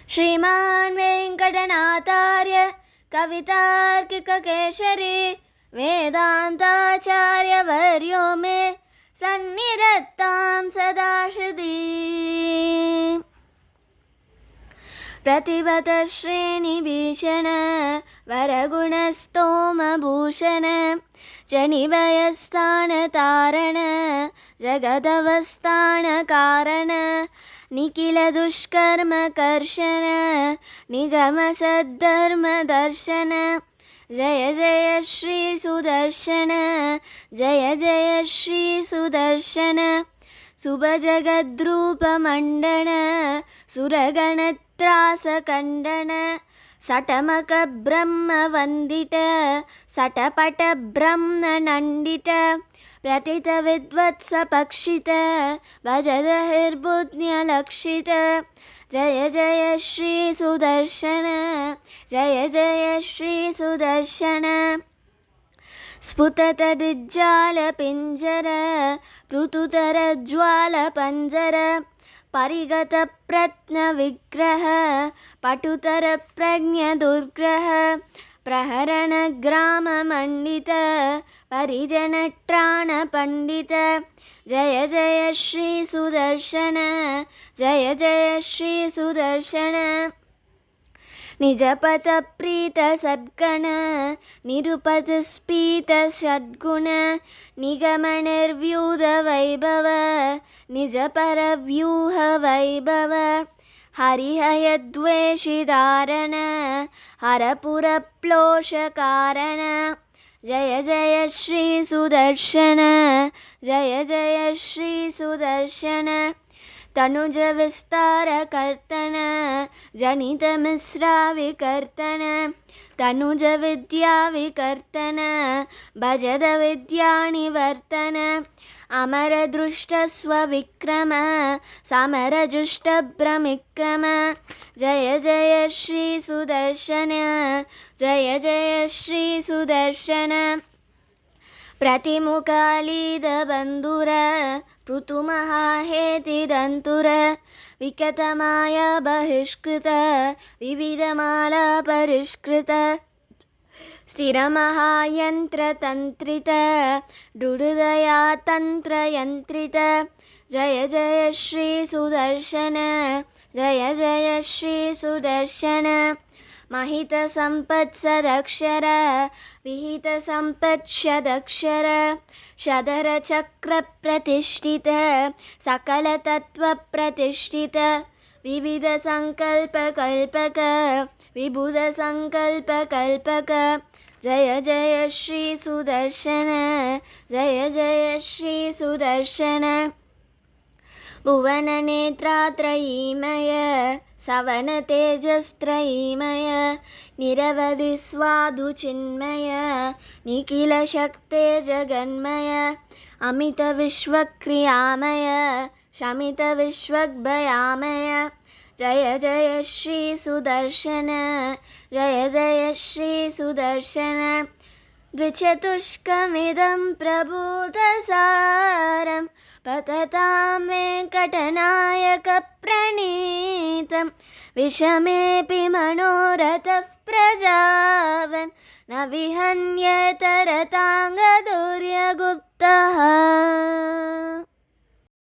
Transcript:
श्रीमान् वेङ्कटनाथार्य कवितार्किककेसरी वेदान्ताचार्यवर्यो मे सन्निधत्तां सदा हृदि। प्रतिभतश्रेणिभीषण वरगुणस्तोमभूषण जनिभयस्थानतारण जगदवस्थानकारण निखिलदुष्कर्मकर्षण निगमसद्धर्मदर्शन जय जय श्री सुदर्शन जय जय श्री सुदर्शन शुभजगद्रूपमण्डन सुरगणत्रासखण्डन सटमकब्रह्मवन्दित सटपटब्रह्मनण्डित प्रतितविद्वत्सपक्षित भजदहिर्बुद्ध्यलक्षित जय जय श्री सुदर्शन जय जय श्री सुदर्शन स्फुटतदिज्जालपिञ्जर पृथुतरज्वालपञ्जर परिगतप्रत्नविग्रह पटुतरप्रज्ञदुर्ग्रह प्रहरणग्राममण्डित परिजनत्राणपण्डित जय जय श्री सुदर्शन जय जय श्री सुदर्शन निजपतप्रीत सद्गण निरुपतस्फीत षड्गुण निगमनिर्व्यूध वैभव निजपरव्यूह वैभव हरिहयद्वेषिदारण हरपुरप्लोषकारण जय जय श्री सुदर्शन जय जय श्री सुदर्शन तनुज विस्तार कर्तन जनित मिश्रा विकर्तन तनुज विद्या विकर्तन भजद विद्या निवर्तन अमर दृष्ट स्वविक्रम समर जुष्ट भ्रमिक्रम जय जय श्री सुदर्शन जय जय श्री सुदर्शन प्रतिमुखालीदबन्धुर पृथुमहाहेतिदन्तुर विकतमाया बहिष्कृत विविधमाला परिष्कृत स्थिरमहायन्त्रतन्त्रित हृदया तन्त्रयन्त्रित जय जय श्री सुदर्शन जय जय श्री सुदर्शन महितसम्पत्सदक्षर विहितसम्पत्सदक्षर शदरचक्रप्रतिष्ठित सकलतत्त्वप्रतिष्ठित विविधसङ्कल्पकल्पक विबुधसङ्कल्पकल्पक जय जय श्री सुदर्शन जय जय श्री सुदर्शन भुवननेत्रात्रयीमय सवनतेजस्त्रयीमय निरवधिस्वादुचिन्मय निखिलशक्ते जगन्मय अमितविश्वक्रियामय शमितविश्वग्भयामय जय जय श्री सुदर्शन जय जय श्री सुदर्शन द्विचतुष्कमिदं प्रभूतसारं पततां वेङ्कटनायकप्रणीतं विषमेऽपि मनोरथः प्रजावन् न विहन्यतरताङ्गदुर्यगुप्तः।